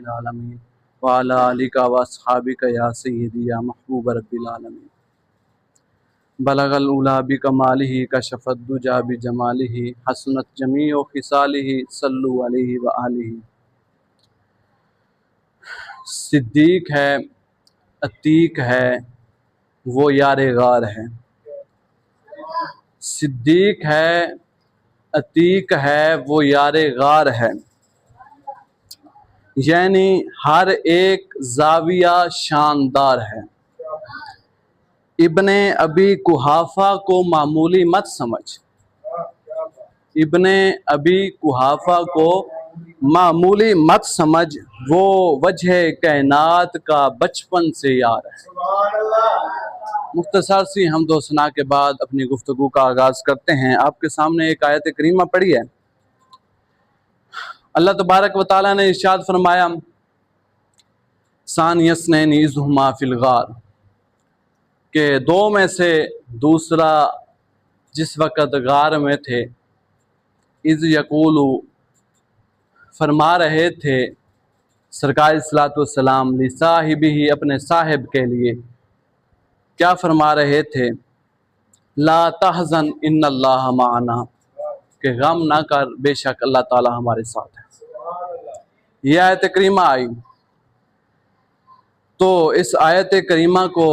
रब्बिल आलमीन व अला आलिका व अस्हाबिका या सय्यदी या महबूब रब्बिल आलमीन। बलगल उला बिकमालिही कशफत दुजा बिजमालिही हसनत जमीउ खिसालिही सल्लु अलैहि व आलिही। सिद्दीक है, अतीक है, वो यारे गार है। सिद्दीक है, अतीक है, वो यारे गार है। यानी हर एक जाविया शानदार है। इब्ने अबी कुहाफा को मामूली मत समझ। इब्ने अबी कुहाफा को मामूली मत समझ, वो वजह कायनात का बचपन से यार है। मुख्तसर सी हमदो सना के बाद अपनी गुफ्तगू का आगाज करते हैं। आपके सामने एक आयत करीमा पढ़ी है। अल्लाह तबारक व तआला ने इरशाद फरमाया, सानियस्नैनि इज़ हुमा फिल गार, के दो में से दूसरा जिस वक़्त गार में थे, इज़ यकूलु फरमा रहे थे सरकार सल्लल्लाहु अलैहि वसल्लम ली साहिबिही, अपने साहिब के लिए क्या फरमा रहे थे, ला तहज़न इन्नल्लाह माअना, के गम ना कर, बेशक अल्लाह ताला हमारे साथ है। यह आयत करीमा आई तो इस आयत करीमा को,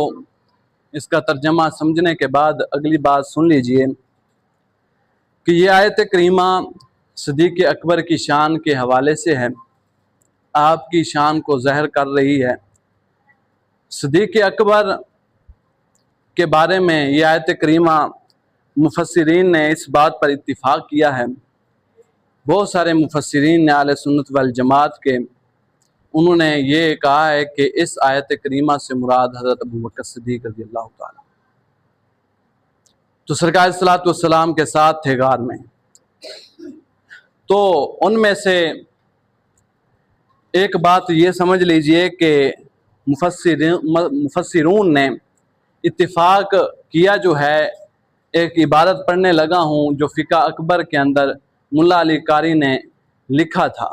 इसका तर्जमा समझने के बाद अगली बात सुन लीजिए कि यह आयत करीमा सिद्दीक़ अकबर की शान के हवाले से है, आपकी शान को ज़हर कर रही है। सिद्दीक़ अकबर के बारे में यह आयत करीमा मुफस्सिरीन ने इस बात पर इत्तिफाक किया है। बहुत सारे मुफस्सिरीन ने अहले सुन्नत वल जमात के, उन्होंने ये कहा है कि इस आयत करीमा से मुराद हज़रत अबू बकर सिद्दीक़ रज़ियल्लाहु ताला, तो सरकार सल्लल्लाहु अलैहि वसल्लम के साथ थे गार में। तो उनमें से एक बात ये समझ लीजिए कि मुफस्सिरून ने इत्तिफाक किया जो है, एक इबारत पढ़ने लगा हूँ जो फ़िक़्ह अकबर के अंदर मुल्ला अली कारी ने लिखा था।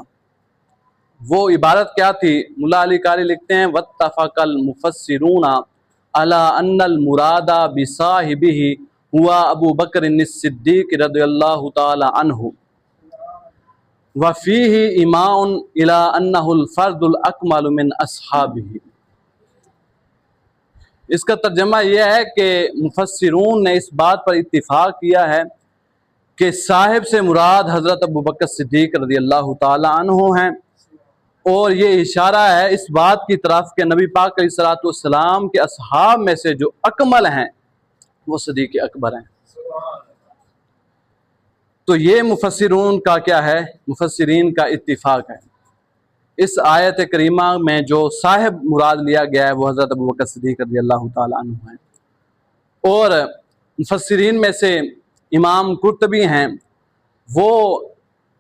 वो इबारत क्या थी? मुल्ला अली कारी लिखते हैं, वत्तफ़क़ल मुफस्सिरूना अला अन्नल मुरादा बिसाहिबिही हुआ अबू बकर सिद्दीक़ रज़ियल्लाहु ताला अन्हु व फ़ीही इमाउन इला अन्नहुल फ़र्दुल अकमलु मिन अस्हाबिही। इसका तर्जमा यह है कि मुफस्सिरून ने इस बात पर इत्तिफाक किया है कि साहिब से मुराद हज़रत अबू बकर सिद्दीक़ रज़ियल्लाहु ताला अन्हु हैं, और ये इशारा है इस बात की तरफ कि नबी पाक अलैहिस्सलातु वस्सलाम के असहाब में से जो अकमल हैं वो सिद्दीक़ अकबर हैं। तो ये मुफस्सिरून का क्या है, मुफस्सिरीन का इत्तिफाक है। इस आयत करीमा में जो साहिब मुराद लिया गया है वो हज़रत अबू बकर सिद्दीक़ रज़ियल्लाहु ताला अन्हु हैं। और मुफस्सिरीन में से इमाम कुर्तबी हैं, वो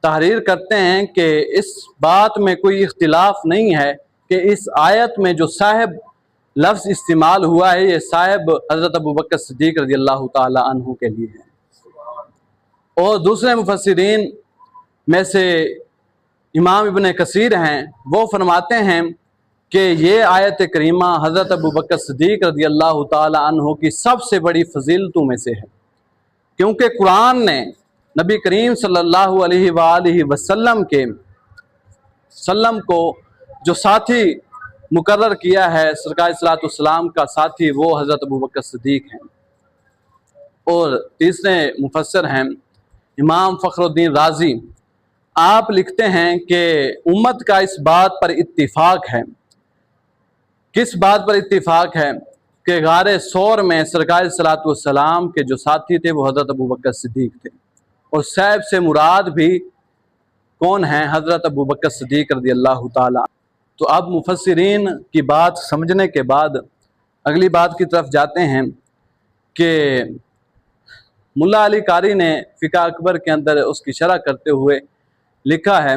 तहरीर करते हैं कि इस बात में कोई इख्तिलाफ नहीं है कि इस आयत में जो साहिब लफ्ज़ इस्तेमाल हुआ है, ये साहिब हज़रत अबू बकर सिद्दीक़ रज़ियल्लाहु ताला अन्हु के लिए है। और दूसरे मुफस्सिरीन में से इमाम इब्ने कसीर हैं, वो फरमाते हैं कि ये आयत करीमा हज़रत अबू बकर सिद्दीक़ रज़ियल्लाहु ताला अन्हु की सबसे बड़ी फजीलतों में से है, क्योंकि कुरान ने नबी करीम सल्लल्लाहु अलैहि वसल्लम को जो साथी मुकर्रर किया है, सरकार सल्लल्लाहु अलैहि वसल्लम का साथी, वो हज़रत अबू बकर सिद्दीक़ हैं। और तीसरे मुफस्सिर हैं इमाम फ़खरुद्दीन राज़ी, आप लिखते हैं कि उम्मत का इस बात पर इत्तिफाक है। किस बात पर इत्तिफाक है? कि गारे सौर में सरकार सल्लल्लाहु अलैहि वसल्लम के जो साथी थे वो हज़रत अबू बकर सिद्दीक़ थे, और साहिब से मुराद भी कौन है? हज़रत अबू बकर सिद्दीक़ रज़ियल्लाहु ताला। तो अब मुफस्सिरीन की बात समझने के बाद अगली बात की तरफ जाते हैं कि मुल्ला अली कारी ने फ़िक़्ह अकबर के अंदर उसकी शरह करते हुए लिखा है,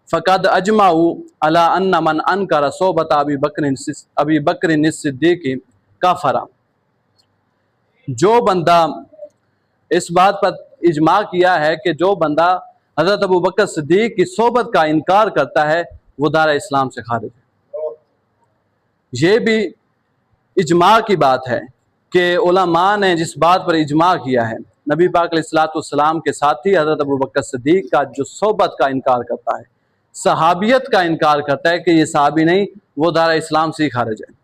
फ़क़द अजमाऊ अला अन्ना मन अनकर सोबत अबी बकर सिद्दीक़ काफ़रा। जो बंदा, इस बात पर इजमा किया है कि जो बंदा हज़रत अबू बकर सिद्दीक़ की सोबत का इनकार करता है वो दारा इस्लाम से खारिज है। ये भी इजमा की बात है कि उलमा ने जिस बात पर इजमा किया है, नबी पाक अलैहिस्सलाम के साथी हज़रत अबू बकर सिद्दीक़ का जो सोबत का इनकार करता है, सहाबियत का इनकार करता है कि ये सहाबी नहीं, वो दारा इस्लाम से ही खारिज है।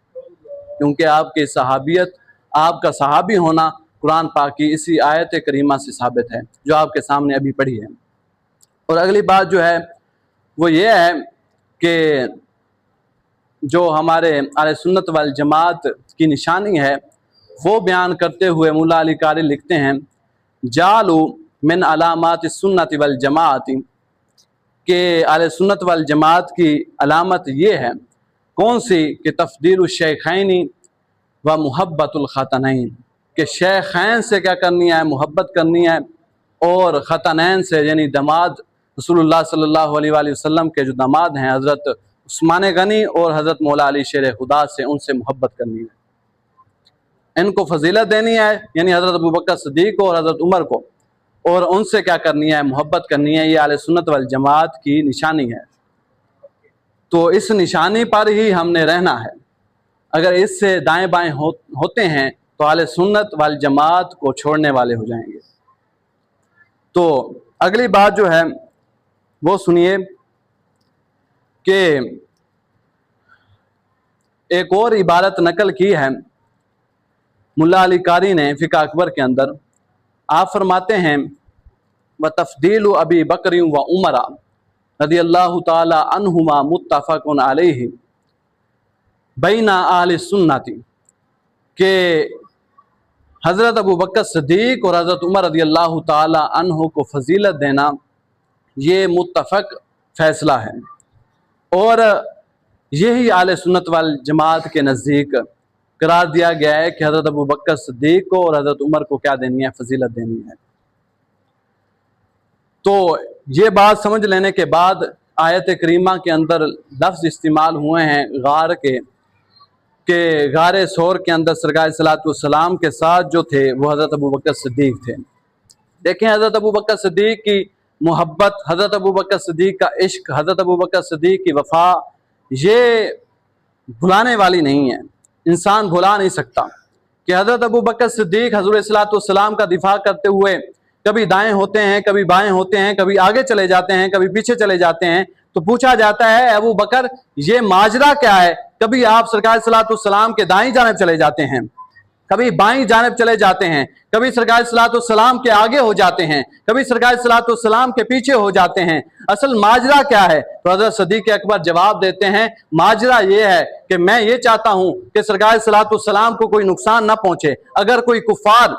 क्योंकि आपकी सहाबियत, आपका सहाबी होना कुरान पाक की इसी आयत करीमा से साबित है जो आपके सामने अभी पढ़ी है। और अगली बात जो है वो ये है कि जो हमारे अहले सुन्नत वल जमात की निशानी है वो बयान करते हुए मुल्ला अली कारी लिखते हैं, जालू मिन अलामात सुन्नत वल जमात, के अहले सुन्नत वल जमात की अलामत ये है, कौन सी, कि तफदील शेखैनी व मुहब्बतुल खतनैन, कि शेखैन से क्या करनी है, मोहब्बत करनी है, और खतनैन से यानी दमाद रसूलुल्लाह सल्लल्लाहु अलैहि वसल्लम के जो दामाद हैं हज़रत उस्मान गनी और हज़रत मौला अली शेर खुदा से, उनसे मोहब्बत करनी है, इनको फजीलत देनी है, यानी हज़रत अबू बकर सिद्दीक़ और हज़रत उमर को, और उनसे क्या करनी है, मोहब्बत करनी है। ये अहले सुन्नत वल जमात की निशानी है। तो इस निशानी पर ही हमने रहना है। अगर इससे दाएं बाएं होते हैं तो अहले सुन्नत वल जमात को छोड़ने वाले हो जाएंगे। तो अगली बात जो है वो सुनिए कि एक और इबारत नकल की है मुल्ला अली कारी ने फ़िक़्ह अकबर के अंदर। आप फरमाते हैं, व तफ़दील अबी बकर व उमरा रज़ियल्लाहु ताला अन्हुमा मुत्तफ़क़ुन अलैहि बैना अहले सुन्नती, के हज़रत अबू बकर सिद्दीक़ और हज़रत उमर रज़ियल्लाहु ताला अन्हु को फजीलत देना ये मुत्तफ़क़ फ़ैसला है, और यही अहले सुन्नत वल जमात के नज़दीक करार दिया गया है कि हज़रत अबू बकर सिद्दीक़ को और हज़रत उमर को क्या देनी है, फजीलत देनी है। तो ये बात समझ लेने के बाद आयत करीमा के अंदर लफ्ज़ इस्तेमाल हुए हैं गार के गारे सोर के अंदर सरकार सल्लल्लाहु अलैहि वसल्लम के साथ जो थे वो हज़रत अबू बकर सिद्दीक़ थे। देखें, हज़रत अबू बकर सिद्दीक़ की मोहब्बत, हज़रत अबू बकर सिद्दीक़ का इश्क, हज़रत अबू बकर सिद्दीक़ की वफ़ा, ये भुलाने वाली नहीं है। इंसान भुला नहीं सकता कि हज़रत अबू बकर सिद्दीक़ हुज़ूर सल्लल्लाहु अलैहि वसल्लम का दिफा करते हुए कभी दाएं होते हैं, कभी बाएं होते हैं, कभी आगे चले जाते हैं, कभी पीछे चले जाते हैं। तो पूछा जाता है, अबू बकर ये माजरा क्या है? कभी आप सरकार सल्लल्लाहु अलैहि वसल्लम के दाईं जानिब चले जाते हैं, कभी बाईं जानिब चले जाते हैं, कभी सरकार सल्लल्लाहु अलैहि वसल्लम के आगे हो जाते हैं, कभी सरकार सल्लल्लाहु अलैहि वसल्लम के पीछे हो जाते हैं। असल माजरा क्या है? तो हज़रत सिद्दीक़ अकबर जवाब देते हैं, माजरा ये है कि मैं ये चाहता हूँ कि सरकार सल्लल्लाहु अलैहि वसल्लम को कोई नुकसान ना पहुंचे। अगर कोई कुफार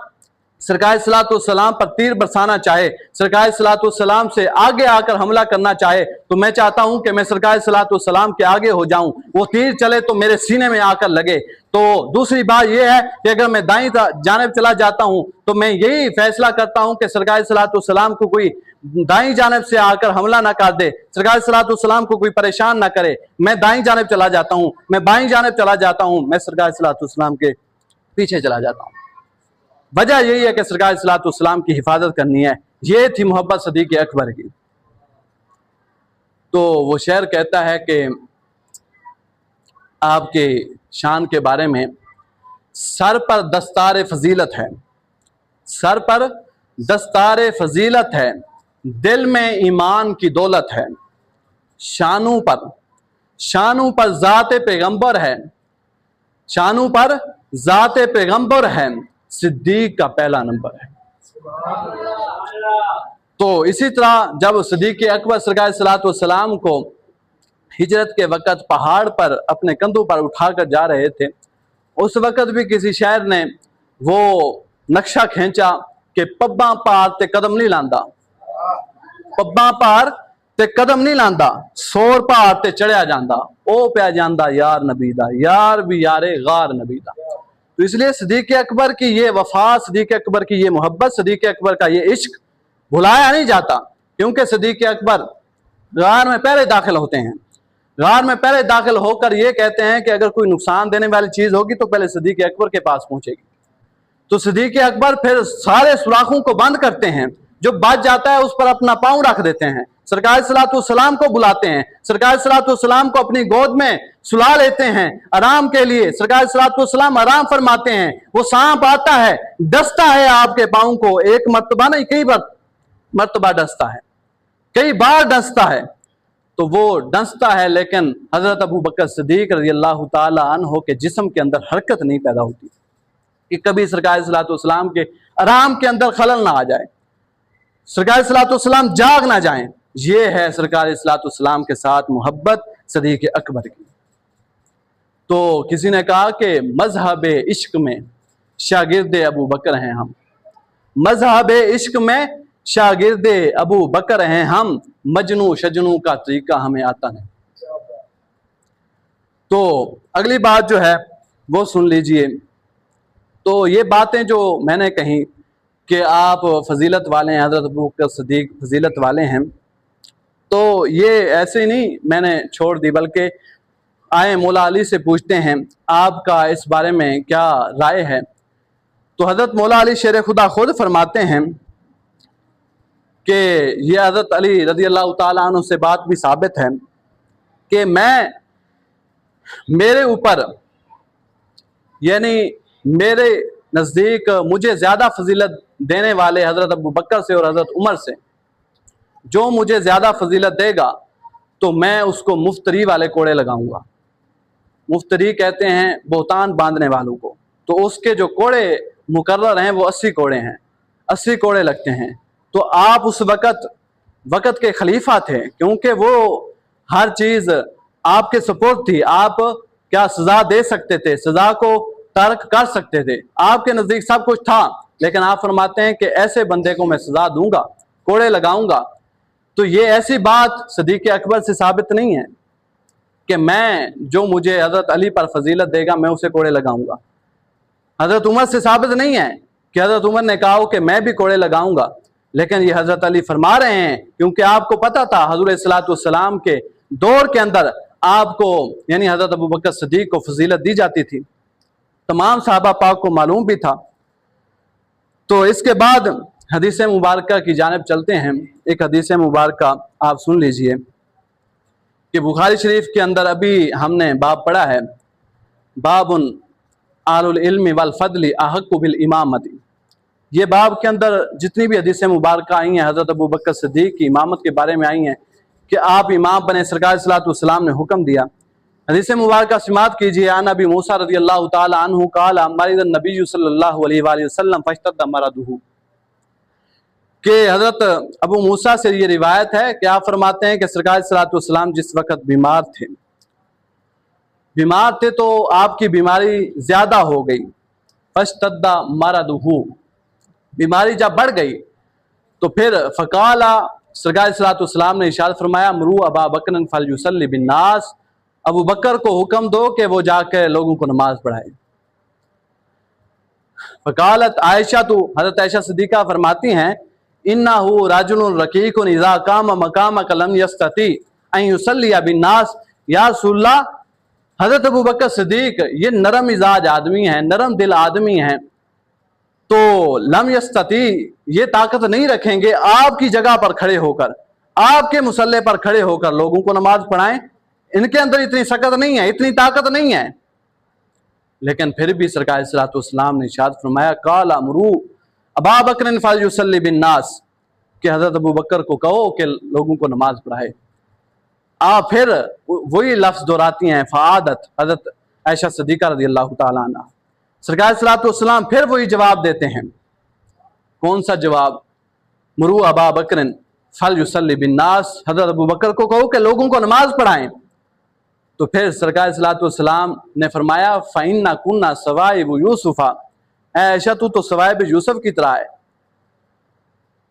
सरकार सल्लल्लाहु अलैहि वसल्लम पर तीर बरसाना चाहे, सरकार सल्लल्लाहु अलैहि वसल्लम से आगे आकर हमला करना चाहे, तो मैं चाहता हूं कि मैं सरकार सल्लल्लाहु अलैहि वसल्लम के आगे हो जाऊं, वो तीर चले तो मेरे सीने में आकर लगे। तो दूसरी बात यह है कि अगर मैं दाईं जानिब चला जाता हूं तो मैं यही फैसला करता हूं कि सरकार सल्लल्लाहु अलैहि वसल्लम को कोई दाईं जानिब से आकर हमला ना कर दे, सरकार सल्लल्लाहु अलैहि वसल्लम को कोई परेशान ना करे। मैं दाईं जानिब चला जाता हूं, मैं बाईं जानिब चला जाता हूं, मैं सरकार सल्लल्लाहु अलैहि वसल्लम के पीछे चला जाता हूं। वजह यही है कि सरकार सल्लल्लाहु अलैहि वसल्लम की हिफाजत करनी है। ये थी मोहब्बत सिद्दीक़ अकबर की। तो वो शेर कहता है कि आपके शान के बारे में, सर पर दस्तार फजीलत है, सर पर दस्तार फजीलत है, दिल में ईमान की दौलत है, शानों पर ज़ात पैगंबर है, शानों पर ज़ात पैगंबर है, सिद्दीक़ का पहला नंबर है। तो इसी तरह जब सिद्दीक़ अकबर सरकार सल्लल्लाहु अलैहि वसल्लम को हिजरत के वक़्त पहाड़ पर अपने कंधों पर उठाकर जा रहे थे, उस वक़्त भी किसी शायर ने वो नक्शा खींचा कि पब्बा पार ते कदम नहीं लांदा, पब्बा पार ते कदम नहीं लांदा, सोर पार ते चढ़िया जांदा, ओ पिया जांदा यार नबी दा, यार भी यारे गार नबी दा। तो इसलिए सिद्दीक़ अकबर की ये वफा, सिद्दीक़ अकबर की ये मोहब्बत, सिद्दीक़ अकबर का ये इश्क भुलाया नहीं जाता। क्योंकि सिद्दीक़ अकबर गार में पहले दाखिल होते हैं, गार में पहले दाखिल होकर ये कहते हैं कि अगर कोई नुकसान देने वाली चीज होगी तो पहले सिद्दीक़ अकबर के पास पहुंचेगी। तो सिद्दीक़ अकबर फिर सारे सुराखों को बंद करते हैं, जो बच जाता है उस पर अपना पांव रख देते हैं, सरकार सलातो-सलाम को बुलाते हैं, सरकार सलातो-सलाम को अपनी गोद में सुला लेते हैं आराम के लिए। सरकार सलातो-सलाम आराम फरमाते हैं। वो सांप आता है, डसता है आपके पाँव को, एक मर्तबा नहीं कई मर्तबा डसता है, कई बार डसता है। तो वो डसता है, लेकिन हजरत अबू बकर सिद्दीक रज़ियल्लाहु ताला अन्हु के जिस्म के अंदर हरकत नहीं पैदा होती कि कभी सरकार सलातो-सलाम के आराम के अंदर खलल ना आ जाए, सरकार सलातो-सलाम जाग ना जाएं। ये है सरकार सलातो-सलाम के साथ मोहब्बत सिद्दीक अकबर की। तो किसी ने कहा कि मजहब इश्क में शागिर्द अबू बकर हैं हम, मजहब इश्क में शागिर्द अबू बकर हैं हम, मजनू शजनू का तरीका हमें आता नहीं। तो अगली बात जो है वो सुन लीजिए। तो ये बातें जो मैंने कही कि आप फजीलत वाले हैं, हजरत अबू बकर सिद्दीक फजीलत वाले हैं, तो ये ऐसे ही नहीं मैंने छोड़ दी, बल्कि आए मौला अली से पूछते हैं आपका इस बारे में क्या राय है। तो हजरत मौला अली शेर खुदा खुद फरमाते हैं कि ये हजरत अली रज़ियल्लाहु ताला अन्हु से बात भी साबित है कि मेरे ऊपर, यानी मेरे नज़दीक मुझे ज़्यादा फजीलत देने वाले हजरत अबू बकर से और हजरत उमर से, जो मुझे ज़्यादा फजीलत देगा तो मैं उसको मुफ्तरी वाले कोड़े लगाऊंगा। मुफ्तरी कहते हैं बोतान बांधने वालों को। तो उसके जो कोड़े मुकर्रर हैं वो 80 कोड़े हैं, 80 कोड़े लगते हैं। तो आप उस वक़्त के खलीफा थे, क्योंकि वो हर चीज़ आपके सपोर्ट थी। आप क्या सज़ा दे सकते थे, सज़ा को तर्क कर सकते थे, आपके नज़दीक सब कुछ था, लेकिन आप फरमाते हैं कि ऐसे बंदे को मैं सज़ा दूंगा, कोड़े लगाऊंगा। तो ये ऐसी बात सिद्दीक अकबर से साबित नहीं है कि मैं, जो मुझे हजरत अली पर फजीलत देगा मैं उसे कोड़े लगाऊंगा। हजरत उमर से साबित नहीं है कि हजरत उमर ने कहा हो कि मैं भी कोड़े लगाऊंगा, लेकिन ये हजरत अली फरमा रहे हैं, क्योंकि आपको पता था हुज़ूर सल्लल्लाहु के दौर के अंदर आपको, यानी हजरत अबू बकर सिद्दीक को फजीलत दी जाती थी, तमाम सहाबा पाक को मालूम भी था। तो इसके बाद हदीस मुबारक की जानिब चलते हैं। एक हदीस मुबारक आप सुन लीजिए कि बुखारी शरीफ के अंदर अभी हमने बाब पढ़ा है, बाबुन आलुल इल्मी वल फदली अहक्कु बिल इमामती। ये बाब के अंदर जितनी भी हदीस मुबारक आई हैं हजरत अबू बकर सिद्दीक की इमामत के बारे में आई हैं कि आप इमाम बने, सरकार सल्लल्लाहु ने हुक्म दिया। हदीस मुबारक समाअत कीजिए। अन अबी मूसा रज़ियल्लाहु ताला अन्हु क़ाल मरिज़ नबी सल्लल्लाहु अलैहि वसल्लम फश्तद्द मरदुहु, कि हजरत अबू मूसा से ये रिवायत है कि आप फरमाते हैं कि सरकार सल्लल्लाहु अलैहि वसल्लम जिस वक़्त बीमार थे तो आपकी बीमारी ज्यादा हो गई। फश्तद्द मरदुहु, बीमारी जब बढ़ गई तो फिर फ़क़ाला, सरकार सल्लल्लाहु अलैहि वसल्लम ने इरशाद फरमाया मुरू अबा बकर फलयुसल्लि बिन्नास, अबू बकर को हुक्म दो कि वो जाकर लोगों को नमाज पढ़ाए। फ़क़ालत आयशा, तो हज़रत आयशा सिद्दीक़ा फरमाती हैं इन्नहु रजुलुन रकीकुन इज़ा काम मकामक लम यस्तती अन युसल्लिया बिन्नास। या रसूलल्लाह, हज़रत अबू बकर सिद्दीक ये नरम मिजाज आदमी हैं, नरम दिल आदमी हैं, तो लम यस्तती, ये ताकत नहीं रखेंगे आपकी जगह पर खड़े होकर, आपके मुसल्ले पर खड़े होकर लोगों को नमाज पढ़ाएं। इनके अंदर इतनी सकत नहीं है, इतनी ताकत नहीं है। लेकिन फिर भी सरकार सल्लल्लाहु अलैहि वसल्लम ने इरशाद फरमाया काला अमरू अबा बकर फलयुसल्लि बिन्नास, कि हजरत अबू बकर को कहो कि लोगों को नमाज पढ़ाए। आप फिर वही लफ्ज दोहराती हैं फ़आदत हजरत आयशा सिद्दीक़ा रज़ियल्लाहु ताला अन्हा। सरकार सल्लल्लाहु अलैहि वसल्लम फिर वही जवाब देते हैं। कौन सा जवाब? मुरू अबा बकर फलयुसल्लि बिन्नास, हजरत अबू बकर को कहो कि लोगों को नमाज पढ़ाएं। तो फिर सरकार सल्लल्लाहु अलैहि वसल्लम ने फरमाया फ़इन्ना कुन्ना सवाइब यूसुफ़ा, आयशा तू तो सवाइब यूसुफ की तरह है।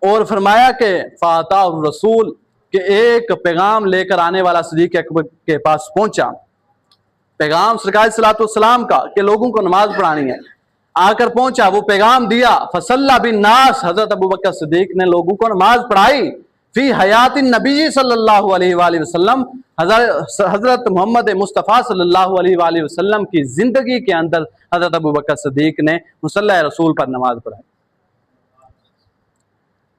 और फरमाया कि फ़ाता रसूल, कि एक पैगाम लेकर आने वाला सिद्दीक़ अकबर के पास पहुंचा, पैगाम सरकार सल्लल्लाहु अलैहि वसल्लम का कि लोगों को नमाज पढ़ानी है। आकर पहुंचा, वो पैगाम दिया, फसल्ला बिन्नास, हजरत अबू बकर सिद्दीक ने लोगों को नमाज पढ़ाई। फी हयातिन नबी सल्लल्लाहु अलैहि वसल्लम, हजरत मोहम्मद मुस्तफ़ा सल्लल्लाहु अलैहि वसल्लम की जिंदगी के अंदर हजरत अबू बकर सिद्दीक ने मुसल्ला रसूल पर नमाज पढ़ाई।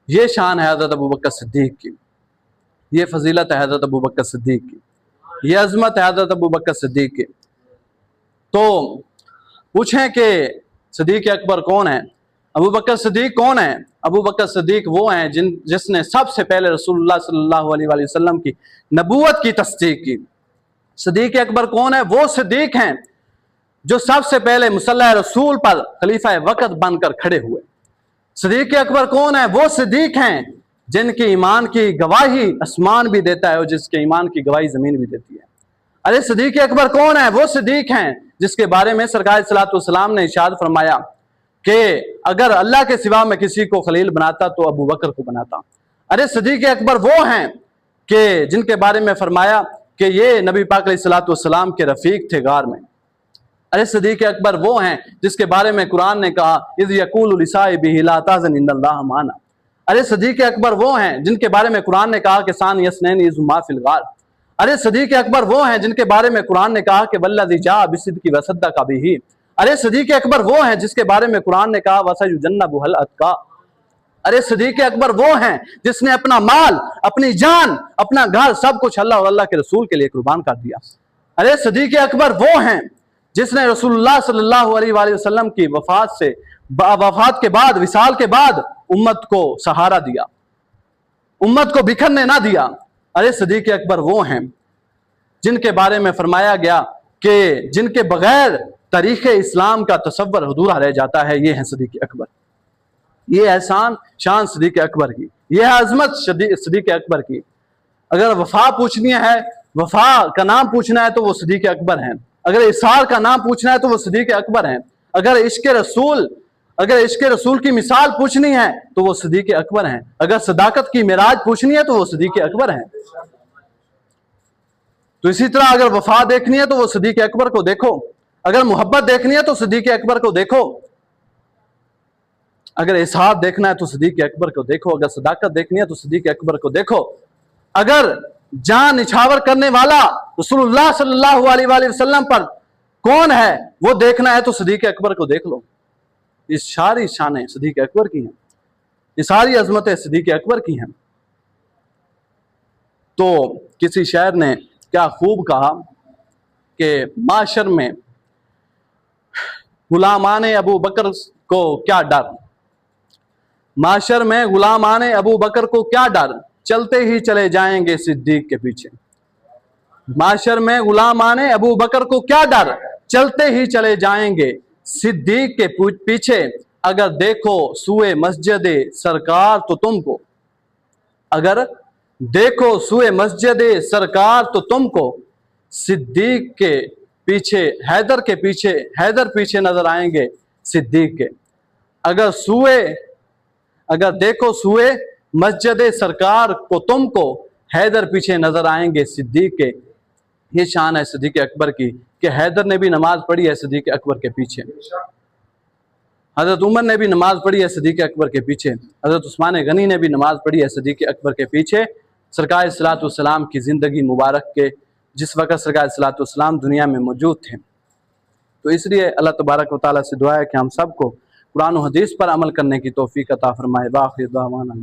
ये शान है हजरत अबू बकर सिद्दीक की। ये फजीलत है हज़रत अबू बकर सिद्दीक की, ये अज़मत है हज़रत अबू बकर सिद्दीक की। तो पूछें कि सिद्दीक अकबर कौन है, अबू बकर सिद्दीक कौन है? अबू बकर सिद्दीक वो हैं जिसने सबसे पहले रसूलुल्लाह सल्लल्लाहु अलैहि वसल्लम की नबूवत की तस्दीक की। सिद्दीक अकबर कौन है? वो सिद्दीक हैं जो सबसे पहले मुसल्ला रसूल पर खलीफा वक़्त बनकर खड़े हुए। सिद्दीक अकबर कौन है? वो सिद्दीक हैं जिनके ईमान की गवाही आसमान भी देता है और जिसके ईमान की गवाही जमीन भी देती है। अरे सिद्दीक अकबर कौन है? वो सिद्दीक हैं जिसके बारे में सरकार सल्लल्लाहु अलैहि वसल्लम ने इरशाद फरमाया कि अगर अल्लाह के सिवा मैं किसी को खलील बनाता तो अबू बकर को बनाता। अरे सिद्दीक अकबर वो हैं कि जिनके बारे में फरमाया कि ये नबी पाक सल्लल्लाहु अलैहि वसल्लम के रफीक थे गार में। अरे सिद्दीक अकबर वो हैं जिसके बारे में कुरान ने कहा इज़ यक़ूलु लिसाहिबिही ला तहज़न इन्नल्लाह माना। अरे सिद्दीक अकबर वो हैं जिनके बारे में कुरान ने कहा कि सान यसनैन इज़ हुमा फिल गार। अरे सिद्दीक अकबर वो हैं जिनके बारे में कुरान ने कहा कि वल्लज़ी जाअ बिसिद्क़ि वसद्दक़ बिही। अरे सिद्दीक अकबर वो हैं जिसके बारे में कुरान ने कहा वसयुजन्नबुहुल अत्क़ा। अरे सिद्दीक अकबर वो हैं जिसने अपना माल, अपनी जान, अपना घर सब कुछ अल्लाह और अल्लाह के रसूल के लिए कुर्बान कर दिया। अरे सिद्दीक अकबर वो हैं जिसने रसूलुल्लाह सल्लल्लाहु अलैहि वसल्लम की वफात के बाद, विसाल के बाद उम्मत को सहारा दिया, उम्मत को बिखरने ना दिया। अरे सिद्दीक अकबर वो हैं जिनके बारे में फरमाया गया कि जिनके बगैर तारीख़ इस्लाम का तसव्वुर अधूरा रह जाता है, ये हैं सिद्दीक अकबर। ये एहसान शान सिद्दीक अकबर की, ये है अजमत सिद्दीक अकबर की। अगर वफा पूछनी है, वफा का नाम पूछना है तो वो सिद्दीक अकबर हैं। अगर इसार का नाम पूछना है तो वो सिद्दीक अकबर हैं। अगर इश्क रसूल की मिसाल पूछनी है तो वो सिद्दीक अकबर हैं। अगर सदाकत की मिराज पूछनी है तो वो सिद्दीक अकबर हैं। तो इसी तरह अगर वफा देखनी है तो वो सिद्दीक अकबर को देखो, अगर मोहब्बत देखनी है तो सिद्दीक अकबर को देखो, अगर इसार देखना है तो सिद्दीक अकबर को देखो, अगर सदाकत देखनी है तो सिद्दीक अकबर को देखो, अगर जान निछावर करने वाला रसूलुल्लाह सल्लल्लाहु अलैहि वसल्लम पर कौन है वो देखना है तो सिद्दीक अकबर को देख लो। ये सारी शानें सिद्दीक अकबर की हैं, ये सारी अजमतें सिद्दीक अकबर की हैं। तो किसी शायर ने क्या खूब कहा कि माशर में गुलामाने अबू बकर को क्या डर, माशर में गुलामाने अबू बकर को क्या डर, चलते ही चले जाएंगे सिद्दीक के पीछे। माशर में गुलामाने अबू बकर को क्या डर, चलते ही चले जाएंगे सिद्दीक के पीछे। अगर देखो सुए मस्जिद सरकार तो तुमको, अगर देखो सुए मस्जिद सरकार तो तुमको, सिद्दीक के पीछे हैदर के पीछे, हैदर पीछे नजर आएंगे सिद्दीक के। अगर देखो सुए मस्जिद सरकार को तुमको, हैदर पीछे नजर आएंगे सिद्दीक के। ये शान है सिद्दीक अकबर की कि हैदर ने भी नमाज पढ़ी है सिद्दीक अकबर के पीछे, हजरत उमर ने भी नमाज पढ़ी है सिद्दीक अकबर के पीछे, हजरत उस्मान गनी ने भी नमाज पढ़ी है सिद्दीक अकबर के पीछे। सरकार सल्लल्लाहु अलैहि वसल्लम की ज़िंदगी मुबारक के जिस वक़्त सरकार सल्लल्लाहु अलैहि वसल्लम दुनिया में मौजूद थे। तो इसलिए अल्लाह तबारक व तआला से दुआ है कि हम सबको कुरान और हदीस पर अमल करने की तौफीक अता फरमाए। वाखिर दावाना।